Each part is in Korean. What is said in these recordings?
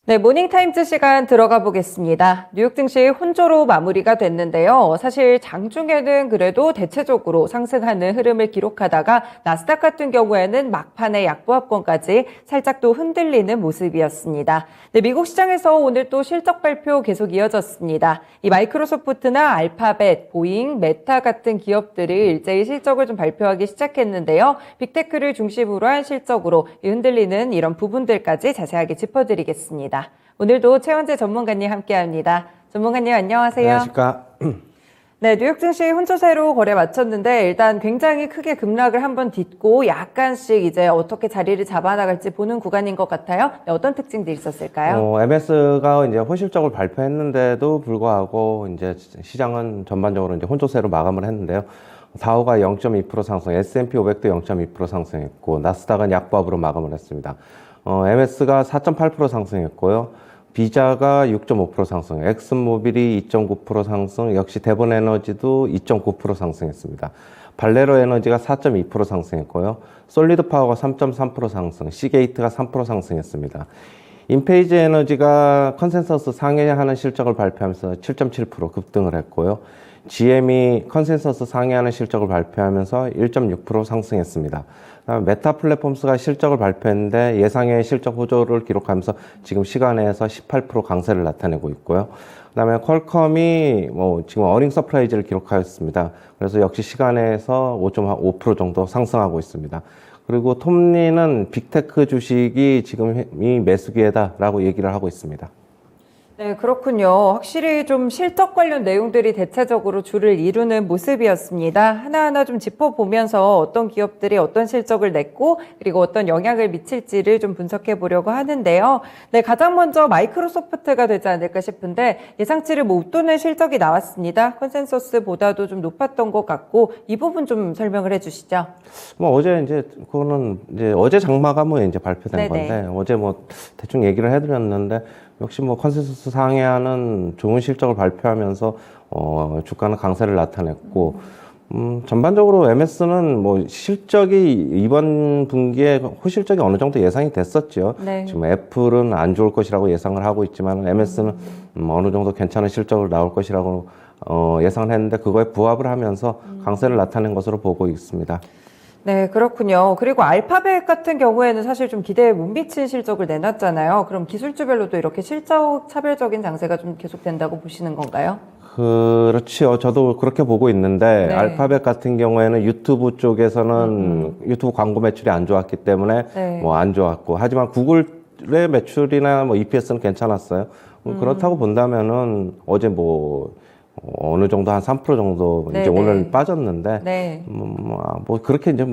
네, 모닝타임즈 시간 들어가 보겠습니다. 뉴욕 증시 혼조로 마무리가 됐는데요. 사실 장중에는 그래도 대체적으로 상승하는 흐름을 기록하다가 나스닥 같은 경우에는 막판에 약보합권까지 살짝 또 흔들리는 모습이었습니다. 네, 미국 시장에서 오늘 또 실적 발표 계속 이어졌습니다. 이 마이크로소프트나 알파벳, 보잉, 메타 같은 기업들이 일제히 실적을 좀 발표하기 시작했는데요. 빅테크를 중심으로 한 실적으로 흔들리는 이런 부분들까지 자세하게 짚어드리겠습니다. 오늘도 최원재 전문가님 함께합니다. 전문가님 안녕하세요. 안녕하십니까. 네, 뉴욕 증시 혼조세로 거래 마쳤는데 일단 굉장히 크게 급락을 한번 딛고 약간씩 이제 어떻게 자리를 잡아나갈지 보는 구간인 것 같아요. 네, 어떤 특징들이 있었을까요? MS가 이제 호실적을 발표했는데도 불구하고 이제 시장은 전반적으로 이제 혼조세로 마감을 했는데요. 다우가 0.2% 상승, S&P 500도 0.2% 상승했고 나스닥은 약보합으로 마감을 했습니다. MS가 4.8% 상승했고요. 비자가 6.5% 상승, 엑슨모빌이 2.9% 상승, 역시 대본에너지도 2.9% 상승했습니다. 발레로 에너지가 4.2% 상승했고요. 솔리드파워가 3.3% 상승, 시게이트가 3% 상승했습니다. 인페이지 에너지가 컨센서스 상회하는 실적을 발표하면서 7.7% 급등을 했고요. GM이 컨센서스 상회하는 실적을 발표하면서 1.6% 상승했습니다. 메타 플랫폼스가 실적을 발표했는데 예상의 실적 호조를 기록하면서 지금 시간에서 18% 강세를 나타내고 있고요. 그다음에 퀄컴이 지금 어닝 서프라이즈를 기록하였습니다. 그래서 역시 시간에서 5.5% 정도 상승하고 있습니다. 그리고 톱니는 빅테크 주식이 지금 이 매수기회다라고 얘기를 하고 있습니다. 네, 그렇군요. 확실히 좀 실적 관련 내용들이 대체적으로 줄을 이루는 모습이었습니다. 하나하나 좀 짚어보면서 어떤 기업들이 어떤 실적을 냈고 그리고 어떤 영향을 미칠지를 좀 분석해 보려고 하는데요. 네, 가장 먼저 마이크로소프트가 되지 않을까 싶은데 예상치를 못 웃도는 실적이 나왔습니다. 컨센서스보다도 좀 높았던 것 같고 이 부분 좀 설명을 해주시죠. 어제 이제 그거는 이제 어제 장마감은 이제 발표된 네네. 건데 어제 대충 얘기를 해드렸는데 역시 컨센서스 상회하는 좋은 실적을 발표하면서 주가는 강세를 나타냈고 전반적으로 MS는 실적이 이번 분기에 호실적이 어느 정도 예상이 됐었죠. 네. 지금 애플은 안 좋을 것이라고 예상을 하고 있지만 MS는 어느 정도 괜찮은 실적을 나올 것이라고 예상을 했는데 그거에 부합을 하면서 강세를 나타낸 것으로 보고 있습니다. 네, 그렇군요. 그리고 알파벳 같은 경우에는 사실 좀 기대에 못 미친 실적을 내놨잖아요. 그럼 기술주별로도 이렇게 실적 차별적인 장세가 좀 계속된다고 보시는 건가요? 그렇지요. 저도 그렇게 보고 있는데 네. 알파벳 같은 경우에는 유튜브 쪽에서는 유튜브 광고 매출이 안 좋았기 때문에 네. 안 좋았고 하지만 구글의 매출이나 EPS는 괜찮았어요. 그렇다고 본다면은 어제 어느 정도 한 3% 정도 이제 네네. 오늘 빠졌는데 네. 그렇게 이제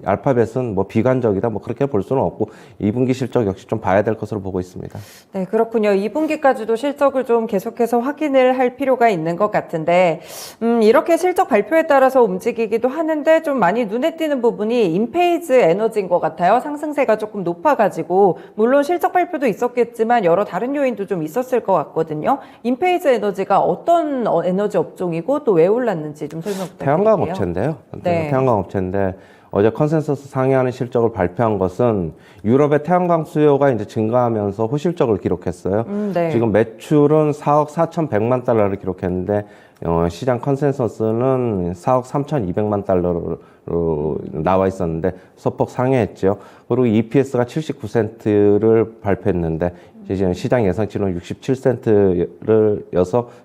알파벳은 비관적이다 그렇게 볼 수는 없고 2분기 실적 역시 좀 봐야 될 것으로 보고 있습니다. 네, 그렇군요. 2분기까지도 실적을 좀 계속해서 확인을 할 필요가 있는 것 같은데, 이렇게 실적 발표에 따라서 움직이기도 하는데 좀 많이 눈에 띄는 부분이 인페이즈 에너지인 것 같아요. 상승세가 조금 높아가지고, 물론 실적 발표도 있었겠지만 여러 다른 요인도 좀 있었을 것 같거든요. 인페이즈 에너지가 어떤 에너지 업종이고 또 왜 올랐는지 좀 설명 부탁드릴게요. 태양광 업체인데요. 네. 태양광 업체인데 어제 컨센서스 상회하는 실적을 발표한 것은 유럽의 태양광 수요가 이제 증가하면서 호실적을 기록했어요. 네. 지금 매출은 4억 4,100만 달러를 기록했는데 시장 컨센서스는 4억 3,200만 달러로 나와 있었는데 소폭 상회했죠. 그리고 EPS가 79센트를 발표했는데 이제 시장 예상치는 67센트를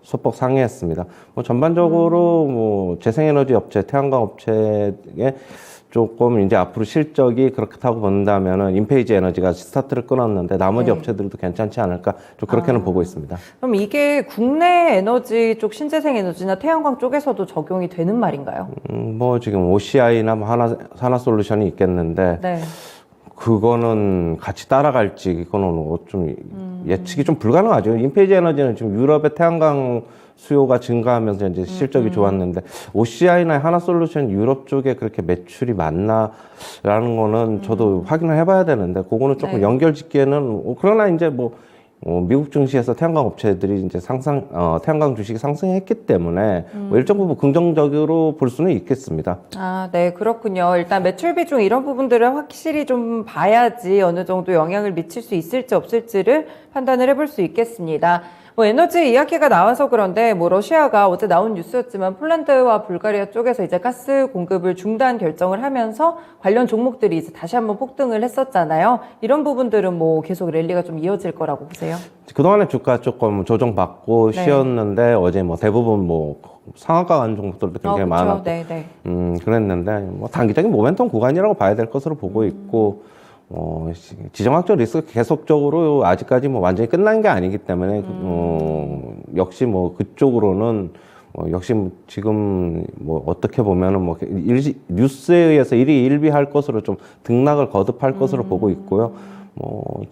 소폭 상회했습니다. 전반적으로 재생에너지 업체, 태양광 업체에 조금 이제 앞으로 실적이 그렇다고 본다면은 인페이지 에너지가 스타트를 끊었는데 나머지 네. 업체들도 괜찮지 않을까 좀 그렇게는 보고 있습니다. 그럼 이게 국내 에너지 쪽 신재생 에너지나 태양광 쪽에서도 적용이 되는 말인가요? 지금 OCI나 하나솔루션이 있겠는데 네. 그거는 같이 따라갈지 이거는 좀 예측이 좀 불가능하죠. 인페이지 에너지는 지금 유럽의 태양광 수요가 증가하면서 이제 실적이 좋았는데 OCI나 하나솔루션 유럽 쪽에 그렇게 매출이 많나라는 거는 저도 확인을 해봐야 되는데 그거는 조금 네. 연결짓기에는 그러나 이제 미국 증시에서 태양광 업체들이 이제 태양광 주식이 상승했기 때문에 뭐 일정 부분 긍정적으로 볼 수는 있겠습니다. 아, 네, 그렇군요. 일단 매출 비중 이런 부분들을 확실히 좀 봐야지 어느 정도 영향을 미칠 수 있을지 없을지를 판단을 해볼 수 있겠습니다. 뭐 에너지 이야기가 나와서 그런데 뭐 러시아가 어제 나온 뉴스였지만 폴란드와 불가리아 쪽에서 이제 가스 공급을 중단 결정을 하면서 관련 종목들이 이제 다시 한번 폭등을 했었잖아요. 이런 부분들은 뭐 계속 랠리가 좀 이어질 거라고 보세요? 그동안에 주가 조금 조정받고 네. 쉬었는데 어제 뭐 대부분 뭐 상한가 간 종목들도 굉장히 그쵸. 많았고 네, 네. 그랬는데 뭐 단기적인 모멘텀 구간이라고 봐야 될 것으로 보고 있고 지정학적 리스크 계속적으로 아직까지 뭐 완전히 끝난 게 아니기 때문에 역시 뭐 그쪽으로는 역시 지금 뭐 어떻게 보면은 뭐 뉴스에 의해서 일희일비할 것으로 좀 등락을 거듭할 것으로 보고 있고요.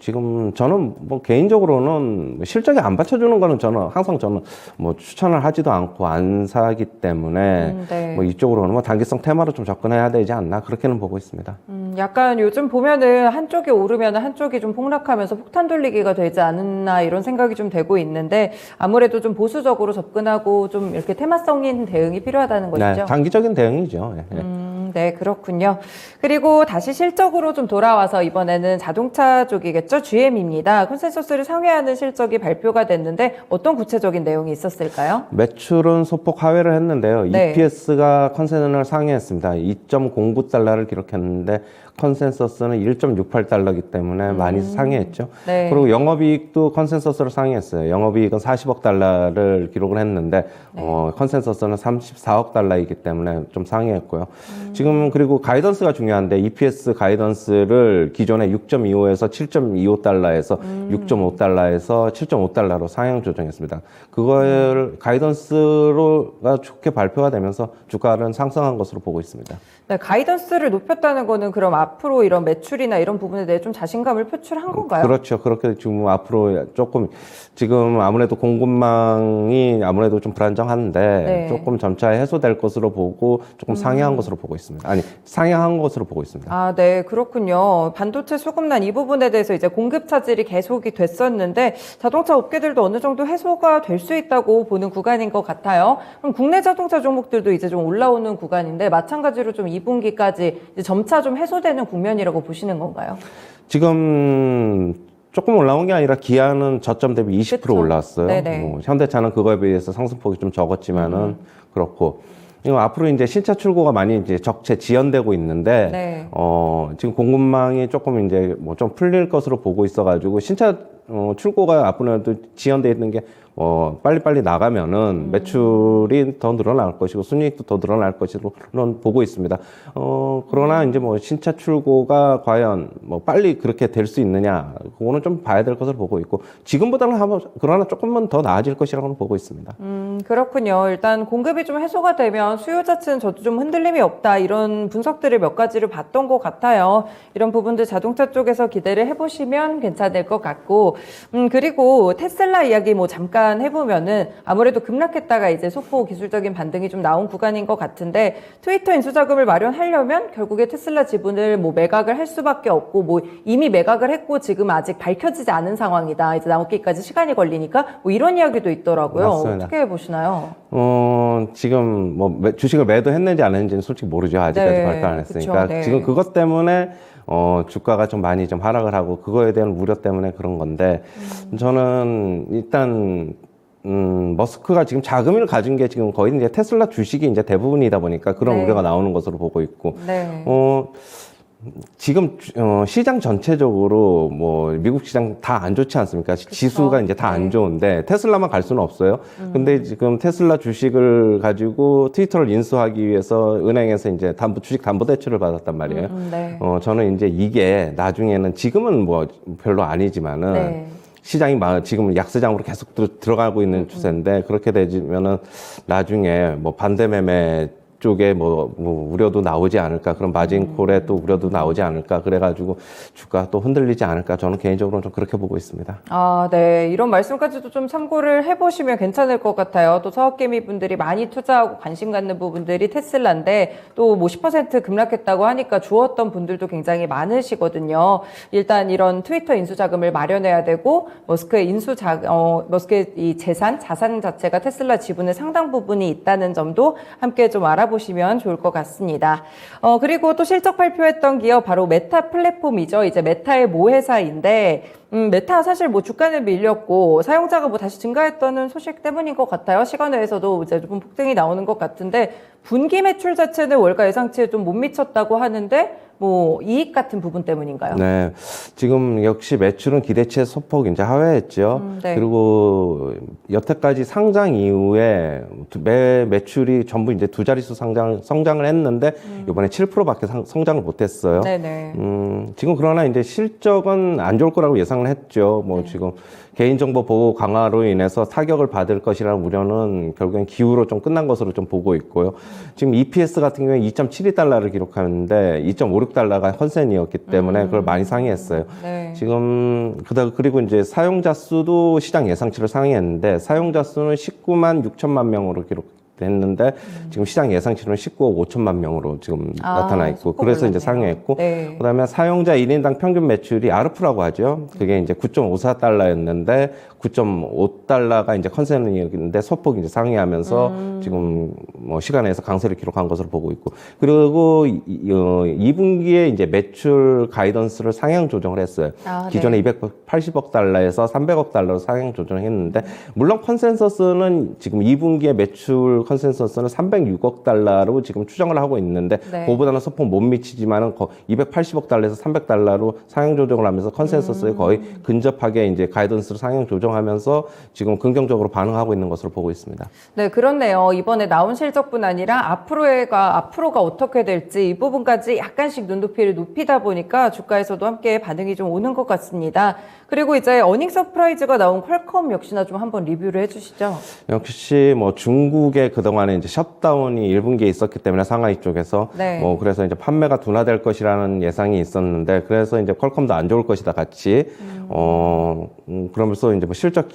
지금 저는 뭐 개인적으로는 실적이 안 받쳐주는 거는 저는 뭐 추천을 하지도 않고 안 사기 때문에 네. 뭐 이쪽으로는 뭐 단기성 테마로 좀 접근해야 되지 않나 그렇게는 보고 있습니다. 약간 요즘 보면은 한쪽이 오르면 한쪽이 좀 폭락하면서 폭탄 돌리기가 되지 않나 이런 생각이 좀 되고 있는데 아무래도 좀 보수적으로 접근하고 좀 이렇게 테마성인 대응이 필요하다는 것이죠. 네, 단기적인 대응이죠. 예. 네, 그렇군요. 그리고 다시 실적으로 좀 돌아와서 이번에는 자동차 쪽이겠죠? GM입니다. 컨센서스를 상회하는 실적이 발표가 됐는데 어떤 구체적인 내용이 있었을까요? 매출은 소폭 하회를 했는데요. 네. EPS가 컨센서스를 상회했습니다. 2.09달러를 기록했는데 컨센서스는 1.68달러이기 때문에 많이 상회했죠. 네. 그리고 영업이익도 컨센서스를 상회했어요. 영업이익은 40억 달러를 기록을 했는데 컨센서스는 34억 달러이기 때문에 좀 상회했고요. 지금 그리고 가이던스가 중요한데 EPS 가이던스를 기존에 6.25에서 7.25달러에서 6.5달러에서 7.5달러로 상향 조정했습니다. 그걸 가이던스로가 좋게 발표가 되면서 주가는 상승한 것으로 보고 있습니다. 네, 가이던스를 높였다는 거는 그럼 앞으로 이런 매출이나 이런 부분에 대해 좀 자신감을 표출한 건가요? 그렇죠. 그렇게 지금 앞으로 조금 지금 아무래도 공급망이 아무래도 좀 불안정한데 네. 조금 점차 해소될 것으로 보고 조금 상향한 것으로 보고 있습니다. 아니, 상향한 것으로 보고 있습니다. 아, 네, 그렇군요. 반도체 수급난 이 부분에 대해서 이제 공급 차질이 계속이 됐었는데 자동차 업계들도 어느 정도 해소가 될 수 있다고 보는 구간인 것 같아요. 그럼 국내 자동차 종목들도 이제 좀 올라오는 구간인데 마찬가지로 좀 2분기까지 이제 점차 좀 해소되는 국면이라고 보시는 건가요? 지금 조금 올라온 게 아니라 기아는 저점 대비 20% 그쵸. 올라왔어요. 네네. 현대차는 그거에 비해서 상승폭이 좀 적었지만은 그렇고. 이거 앞으로 이제 신차 출고가 많이 이제 적체 지연되고 있는데, 네. 지금 공급망이 조금 이제 뭐 좀 풀릴 것으로 보고 있어가지고 신차 출고가 앞으로도 지연돼 있는 게 빨리빨리 나가면은 매출이 더 늘어날 것이고 순이익도 더 늘어날 것으로는 보고 있습니다. 그러나 이제 뭐 신차 출고가 과연 뭐 빨리 그렇게 될 수 있느냐, 그거는 좀 봐야 될 것으로 보고 있고 지금보다는 그러나 조금만 더 나아질 것이라고는 보고 있습니다. 그렇군요. 일단 공급이 좀 해소가 되면 수요 자체는 저도 좀 흔들림이 없다 이런 분석들을 몇 가지를 봤던 것 같아요. 이런 부분들 자동차 쪽에서 기대를 해보시면 괜찮을 것 같고 그리고 테슬라 이야기 뭐 잠깐 해보면은 아무래도 급락했다가 이제 소폭 기술적인 반등이 좀 나온 구간인 것 같은데 트위터 인수자금을 마련하려면 결국에 테슬라 지분을 뭐 매각을 할 수밖에 없고 뭐 이미 매각을 했고 지금 아직 밝혀지지 않은 상황이다. 이제 나오기까지 시간이 걸리니까 뭐 이런 이야기도 있더라고요. 맞습니다. 어떻게 보시나요? 지금 뭐 주식을 매도했는지 안 했는지는 솔직히 모르죠. 아직까지 네, 발표 안 했으니까. 그쵸, 네. 지금 그것 때문에 주가가 좀 많이 좀 하락을 하고 그거에 대한 우려 때문에 그런 건데 저는 일단 머스크가 지금 자금을 가진 게 지금 거의 이제 테슬라 주식이 이제 대부분이다 보니까 그런 네. 우려가 나오는 것으로 보고 있고 네. 지금 시장 전체적으로 뭐 미국 시장 다 안 좋지 않습니까? 지수가 이제 다 안 좋은데 테슬라만 갈 수는 없어요. 근데 지금 테슬라 주식을 가지고 트위터를 인수하기 위해서 은행에서 이제 주식 담보 대출을 받았단 말이에요. 네. 저는 이제 이게 나중에는 지금은 뭐 별로 아니지만은 네. 시장이 지금 약세장으로 계속 들어가고 있는 추세인데 그렇게 되면은 나중에 뭐 반대 매매 쪽에 뭐 우려도 나오지 않을까, 그런 마진콜에 또 우려도 나오지 않을까, 그래가지고 주가 또 흔들리지 않을까, 저는 개인적으로는 좀 그렇게 보고 있습니다. 아, 네. 이런 말씀까지도 좀 참고를 해보시면 괜찮을 것 같아요. 또 서학개미 분들이 많이 투자하고 관심 갖는 부분들이 테슬라인데 또 뭐 10% 급락했다고 하니까 주었던 분들도 굉장히 많으시거든요. 일단 이런 트위터 인수 자금을 마련해야 되고 머스크의 머스크의 이 자산 자체가 테슬라 지분의 상당 부분이 있다는 점도 함께 좀 알아보시면 좋을 것 같습니다. 그리고 또 실적 발표했던 기업 바로 메타 플랫폼이죠. 이제 메타의 모회사인데 메타 사실 뭐 주가는 밀렸고 사용자가 뭐 다시 증가했다는 소식 때문인 것 같아요. 시간외에서도 이제 좀 폭등이 나오는 것 같은데 분기 매출 자체는 월가 예상치에 좀 못 미쳤다고 하는데 뭐 이익 같은 부분 때문인가요? 네, 지금 역시 매출은 기대치의 소폭 이제 하회했죠. 네. 그리고 여태까지 상장 이후에 매출이 전부 이제 두 자릿수 성장을 했는데 이번에 7%밖에 성장을 못했어요. 네네. 지금 그러나 이제 실적은 안 좋을 거라고 예상을 했죠. 뭐 지금 개인정보 보호 강화로 인해서 타격을 받을 것이라는 우려는 결국엔 기후로 좀 끝난 것으로 좀 보고 있고요. 지금 EPS 같은 경우에 2.72달러를 기록하는데 2.56달러가 헌센이었기 때문에 그걸 많이 상회했어요. 네. 지금 그리고 이제 사용자 수도 시장 예상치를 상회했는데 사용자 수는 19만 6천만 명으로 했는데 지금 시장 예상치는 19억 5천만 명으로 지금 나타나 있고 그래서 이제 상회했고 네. 그다음에 사용자 1인당 평균 매출이 아르프라고 하죠. 그게 이제 9.54달러였는데 9.5달러가 이제 컨센이었는데 소폭 이제 상회하면서 지금 뭐 시간에서 강세를 기록한 것으로 보고 있고 그리고 2분기에 이제 매출 가이던스를 상향 조정을 했어요. 기존에 280억 달러에서 300억 달러로 상향 조정을 했는데 물론 컨센서스는 지금 2분기에 매출 컨센서스는 306억 달러로 지금 추정을 하고 있는데 그거보다는 소폭 못 미치지만은 280억 달러에서 300달러로 상향 조정을 하면서 컨센서스에 거의 근접하게 이제 가이던스를 상향 조정하면서 지금 긍정적으로 반응하고 있는 것으로 보고 있습니다. 네, 그렇네요. 이번에 나온 실적뿐 아니라 앞으로가 어떻게 될지 이 부분까지 약간씩 눈높이를 높이다 보니까 주가에서도 함께 반응이 좀 오는 것 같습니다. 그리고 이제 어닝 서프라이즈가 나온 퀄컴 역시나 좀 한번 리뷰를 해주시죠. 역시 뭐 중국의 그동안에 이제 셧다운이 1분기에 있었기 때문에 상하이 쪽에서 뭐 그래서 이제 판매가 둔화될 것이라는 예상이 있었는데 그래서 이제 퀄컴도 안 좋을 것이다 같이 그러면서 이제 뭐 실적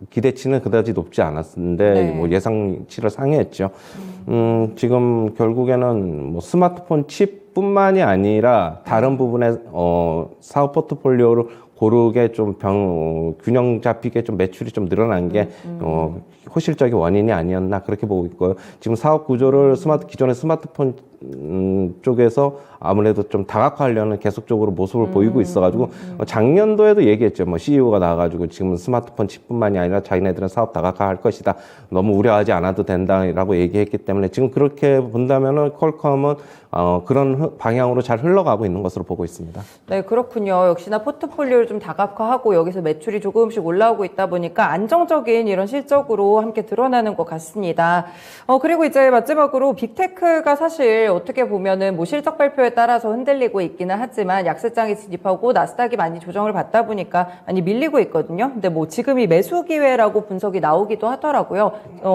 기대치는 그다지 높지 않았는데 뭐 예상치를 상회했죠. 지금 결국에는 뭐 스마트폰 칩뿐만이 아니라 다른 부분의 사업 포트폴리오를 고르게 좀 균형 잡히게 좀 매출이 좀 늘어난 게 호실적인 원인이 아니었나 그렇게 보고 있고요. 지금 사업 구조를 기존의 스마트폰 쪽에서 아무래도 좀 다각화하려는 계속적으로 모습을 보이고 있어가지고 작년도에도 얘기했죠. 뭐 CEO가 나와가지고 지금 스마트폰 칩뿐만이 아니라 자기네들은 사업 다각화할 것이다. 너무 우려하지 않아도 된다라고 얘기했기 때문에 지금 그렇게 본다면은 퀄컴은 그런 방향으로 잘 흘러가고 있는 것으로 보고 있습니다. 네, 그렇군요. 역시나 포트폴리오를 좀 다각화하고 여기서 매출이 조금씩 올라오고 있다 보니까 안정적인 이런 실적으로 함께 드러나는 것 같습니다. 그리고 이제 마지막으로 빅테크가 사실 어떻게 보면은 뭐 실적 발표에 따라서 흔들리고 있기는 하지만 약세장에 진입하고 나스닥이 많이 조정을 받다 보니까 많이 밀리고 있거든요. 근데 뭐 지금이 매수 기회라고 분석이 나오기도 하더라고요.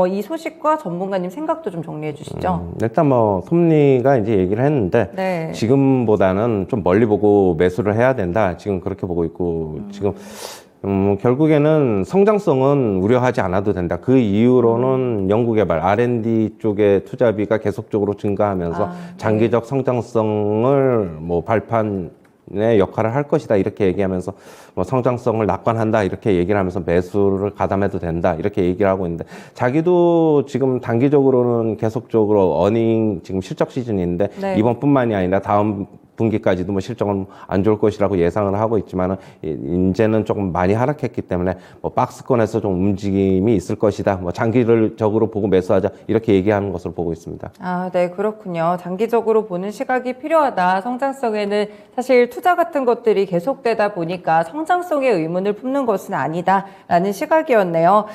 이 소식과 전문가님 생각도 좀 정리해 주시죠. 일단 뭐 톱니가 이제 얘기를 했는데 지금보다는 좀 멀리 보고 매수를 해야 된다. 지금 그렇게 보고 있고 지금 결국에는 성장성은 우려하지 않아도 된다. 그 이유로는 연구개발 R&D 쪽의 투자비가 계속적으로 증가하면서 장기적 성장성을 뭐 발판의 역할을 할 것이다. 이렇게 얘기하면서 뭐 성장성을 낙관한다. 이렇게 얘기를 하면서 매수를 가담해도 된다. 이렇게 얘기를 하고 있는데 자기도 지금 단기적으로는 계속적으로 어닝 지금 실적 시즌인데 이번뿐만이 아니라 다음 분기까지도 뭐 실적은 안 좋을 것이라고 예상을 하고 있지만은 이제는 조금 많이 하락했기 때문에 뭐 박스권에서 좀 움직임이 있을 것이다. 뭐 장기적으로 보고 매수하자 이렇게 얘기하는 것으로 보고 있습니다. 아, 네, 그렇군요. 장기적으로 보는 시각이 필요하다. 성장성에는 사실 투자 같은 것들이 계속되다 보니까 성장성의 의문을 품는 것은 아니다라는 시각이었네요.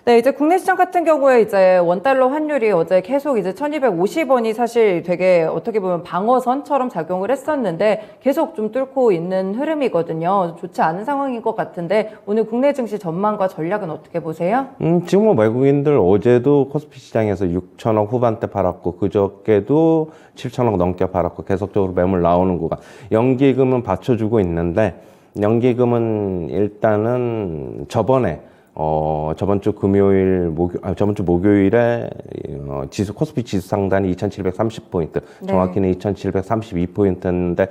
네, 이제 국내 시장 같은 경우에 이제 원달러 환율이 어제 계속 이제 1250원이 사실 되게 어떻게 보면 방어선처럼 작용을 했었는데 계속 좀 뚫고 있는 흐름이거든요. 좋지 않은 상황인 것 같은데 오늘 국내 증시 전망과 전략은 어떻게 보세요? 지금 뭐 외국인들 어제도 코스피 시장에서 6천억 후반대 팔았고 그저께도 7천억 넘게 팔았고 계속적으로 매물 나오는 구간. 연기금은 받쳐주고 있는데 연기금은 일단은 저번 주 저번 주 목요일에 코스피 지수 상단이 2,730포인트, 정확히는 2,732포인트였는데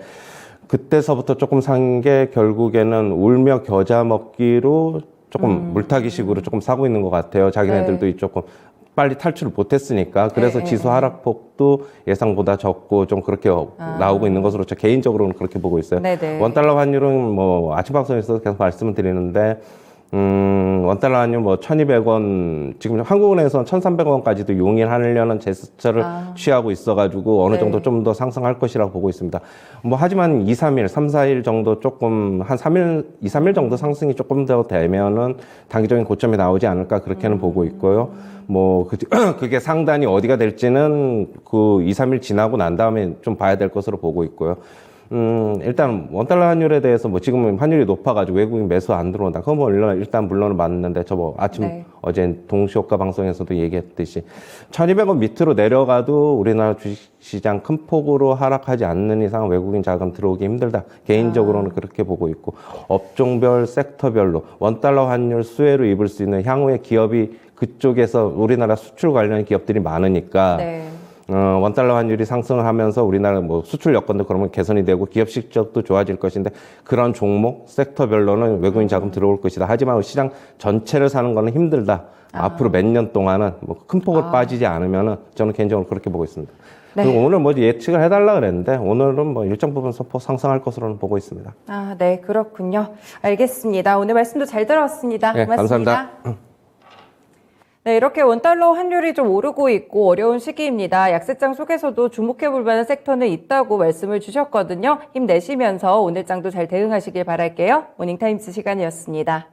그때서부터 조금 산 게 결국에는 울며 겨자 먹기로 조금 물타기식으로 조금 사고 있는 것 같아요. 자기네들도 조금 빨리 탈출을 못했으니까. 그래서 지수 하락폭도 예상보다 적고 좀 그렇게 나오고 있는 것으로 저 개인적으로는 그렇게 보고 있어요. 네네. 원달러 환율은 뭐 아침 방송에서 계속 말씀을 드리는데 원달러 환율 뭐 1,200원, 지금 한국은행에서는 1,300원까지도 용인하려는 제스처를 취하고 있어가지고 어느 정도 좀 더 상승할 것이라고 보고 있습니다. 뭐 하지만 2, 3일, 3, 4일 정도 조금 한 3일, 2, 3일 정도 상승이 조금 더 되면은 단기적인 고점이 나오지 않을까 그렇게는 보고 있고요. 뭐 그게 상단이 어디가 될지는 그 2, 3일 지나고 난 다음에 좀 봐야 될 것으로 보고 있고요. 일단 원달러 환율에 대해서 뭐 지금 환율이 높아가지고 외국인 매수 안 들어온다. 그건 뭐 일단 물론은 맞는데 아침 어제 동시효과 방송에서도 얘기했듯이 1,200원 밑으로 내려가도 우리나라 주식시장 큰 폭으로 하락하지 않는 이상 외국인 자금 들어오기 힘들다. 개인적으로는 그렇게 보고 있고 업종별 섹터별로 원달러 환율 수혜로 입을 수 있는 향후의 기업이 그쪽에서 우리나라 수출 관련 기업들이 많으니까 원달러 환율이 상승을 하면서 우리나라 뭐 수출 여건도 그러면 개선이 되고 기업 실적도 좋아질 것인데 그런 종목, 섹터별로는 외국인 자금 들어올 것이다. 하지만 시장 전체를 사는 거는 힘들다. 앞으로 몇 년 동안은 뭐 큰 폭을 빠지지 않으면은 저는 개인적으로 그렇게 보고 있습니다. 그리고 오늘 뭐 예측을 해달라 그랬는데 오늘은 뭐 일정 부분 소폭 상승할 것으로는 보고 있습니다. 네, 그렇군요. 알겠습니다. 오늘 말씀도 잘 들었습니다. 네, 고맙습니다. 감사합니다. 네, 이렇게 원달러 환율이 좀 오르고 있고 어려운 시기입니다. 약세장 속에서도 주목해볼 만한 섹터는 있다고 말씀을 주셨거든요. 힘내시면서 오늘 장도 잘 대응하시길 바랄게요. 모닝타임스 시간이었습니다.